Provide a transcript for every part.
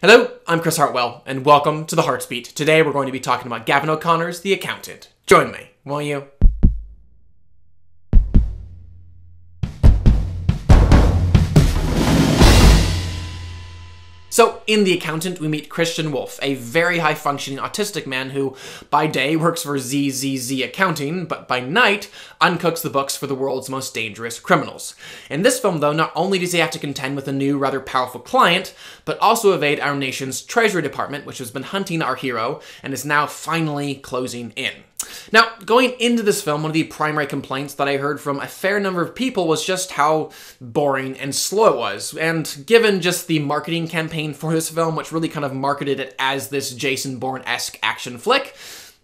Hello, I'm Chris Hartwell, and welcome to the Heartbeat. Today we're going to be talking about Gavin O'Connor's The Accountant. Join me, won't you? So, in The Accountant, we meet Christian Wolff, a very high-functioning autistic man who, by day, works for ZZZ Accounting, but by night, uncooks the books for the world's most dangerous criminals. In this film, though, not only does he have to contend with a new, rather powerful client, but also evade our nation's Treasury Department, which has been hunting our hero, and is now finally closing in. Now, going into this film, one of the primary complaints that I heard from a fair number of people was just how boring and slow it was. And given just the marketing campaign for this film, which really kind of marketed it as this Jason Bourne-esque action flick,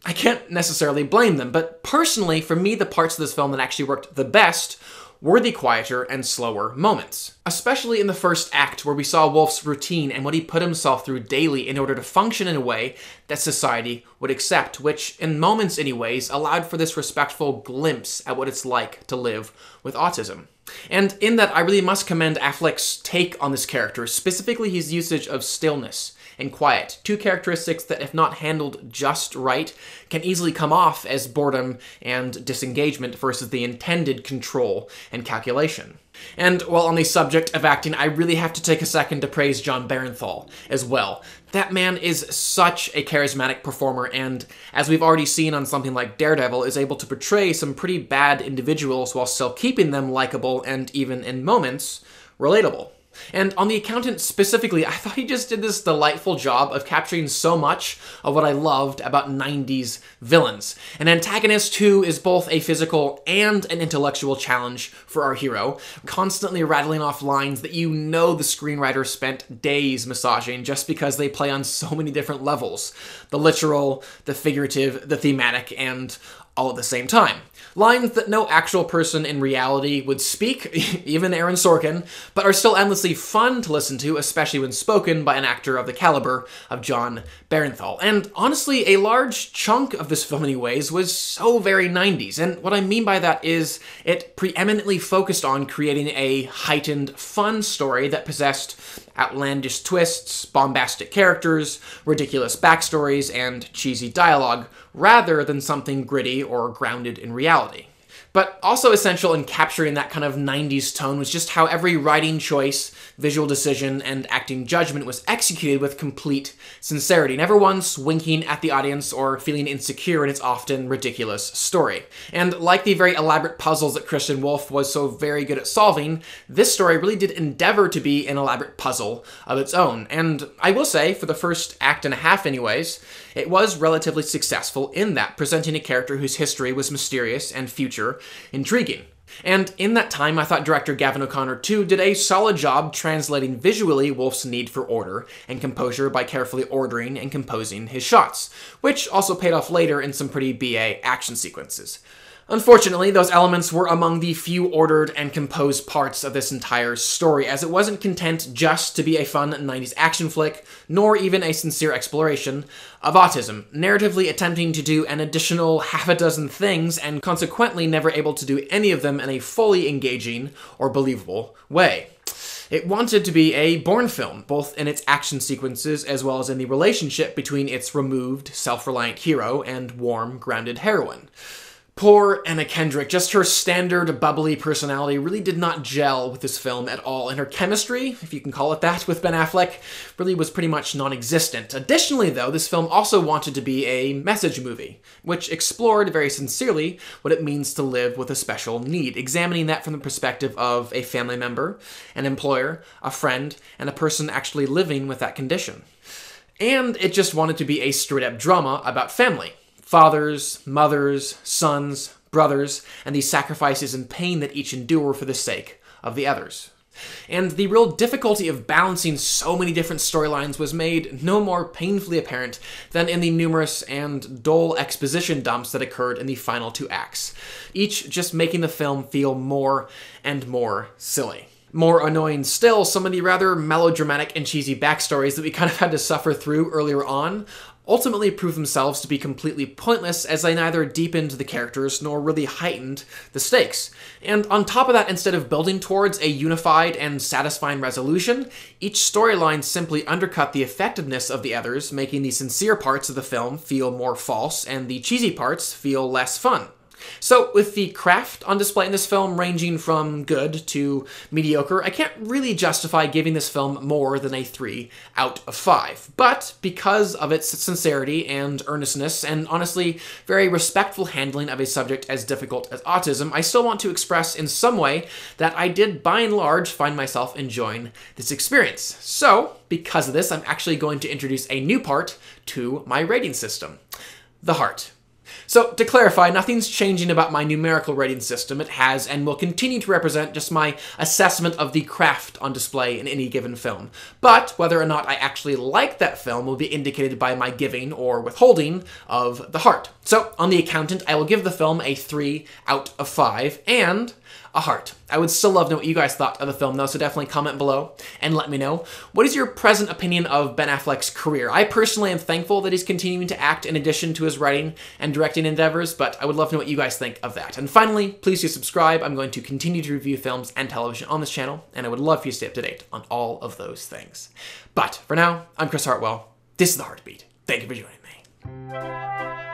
I can't necessarily blame them. But personally, for me, the parts of this film that actually worked the best were the quieter and slower moments. Especially in the first act, where we saw Wolff's routine and what he put himself through daily in order to function in a way that society would accept, which, in moments anyways, allowed for this respectful glimpse at what it's like to live with autism. And in that, I really must commend Affleck's take on this character, specifically his usage of stillness and quiet, two characteristics that, if not handled just right, can easily come off as boredom and disengagement versus the intended control and calculation. And while on the subject of acting, I really have to take a second to praise Jon Bernthal as well. That man is such a charismatic performer, and as we've already seen on something like Daredevil, is able to portray some pretty bad individuals while still keeping them likable and, even in moments, relatable. And on The Accountant specifically, I thought he just did this delightful job of capturing so much of what I loved about 90s villains. An antagonist who is both a physical and an intellectual challenge for our hero, constantly rattling off lines that you know the screenwriter spent days massaging just because they play on so many different levels. The literal, the figurative, the thematic, and all at the same time. Lines that no actual person in reality would speak, even Aaron Sorkin, but are still endlessly fun to listen to, especially when spoken by an actor of the caliber of Jon Bernthal. And honestly, a large chunk of this film anyways was so very 90s, and what I mean by that is it preeminently focused on creating a heightened, fun story that possessed outlandish twists, bombastic characters, ridiculous backstories, and cheesy dialogue, rather than something gritty or grounded in reality. But also essential in capturing that kind of 90s tone was just how every writing choice, visual decision, and acting judgment was executed with complete sincerity, never once winking at the audience or feeling insecure in its often ridiculous story. And like the very elaborate puzzles that Christian Wolff was so very good at solving, this story really did endeavor to be an elaborate puzzle of its own. And I will say, for the first act and a half anyways, it was relatively successful in that, presenting a character whose history was mysterious and future intriguing. And in that time, I thought director Gavin O'Connor, too, did a solid job translating visually Wolff's need for order and composure by carefully ordering and composing his shots, which also paid off later in some pretty BA action sequences. Unfortunately, those elements were among the few ordered and composed parts of this entire story, as it wasn't content just to be a fun 90s action flick, nor even a sincere exploration of autism, narratively attempting to do an additional half a dozen things and consequently never able to do any of them in a fully engaging or believable way. It wanted to be a Bourne film, both in its action sequences as well as in the relationship between its removed, self-reliant hero and warm, grounded heroine. Poor Anna Kendrick, just her standard bubbly personality really did not gel with this film at all, and her chemistry, if you can call it that, with Ben Affleck really was pretty much non-existent. Additionally, though, this film also wanted to be a message movie, which explored very sincerely what it means to live with a special need, examining that from the perspective of a family member, an employer, a friend, and a person actually living with that condition. And it just wanted to be a straight-up drama about family. Fathers, mothers, sons, brothers, and the sacrifices and pain that each endure for the sake of the others. And the real difficulty of balancing so many different storylines was made no more painfully apparent than in the numerous and dull exposition dumps that occurred in the final two acts, each just making the film feel more and more silly. More annoying still, some of the rather melodramatic and cheesy backstories that we kind of had to suffer through earlier on ultimately prove themselves to be completely pointless, as they neither deepened the characters nor really heightened the stakes. And on top of that, instead of building towards a unified and satisfying resolution, each storyline simply undercut the effectiveness of the others, making the sincere parts of the film feel more false and the cheesy parts feel less fun. So, with the craft on display in this film ranging from good to mediocre, I can't really justify giving this film more than a 3 out of 5. But because of its sincerity and earnestness, and honestly, very respectful handling of a subject as difficult as autism, I still want to express in some way that I did, by and large, find myself enjoying this experience. So, because of this, I'm actually going to introduce a new part to my rating system: the Hart. So, to clarify, nothing's changing about my numerical rating system. It has and will continue to represent just my assessment of the craft on display in any given film. But whether or not I actually like that film will be indicated by my giving or withholding of the Hart. So, on the accountant, I will give the film a 3 out of 5 and a Hart. I would still love to know what you guys thought of the film, though, so definitely comment below and let me know. What is your present opinion of Ben Affleck's career? I personally am thankful that he's continuing to act in addition to his writing and directing endeavors, but I would love to know what you guys think of that. And finally, please do subscribe. I'm going to continue to review films and television on this channel, and I would love for you to stay up to date on all of those things. But for now, I'm Chris Hartwell. This is The Heartbeat. Thank you for joining me.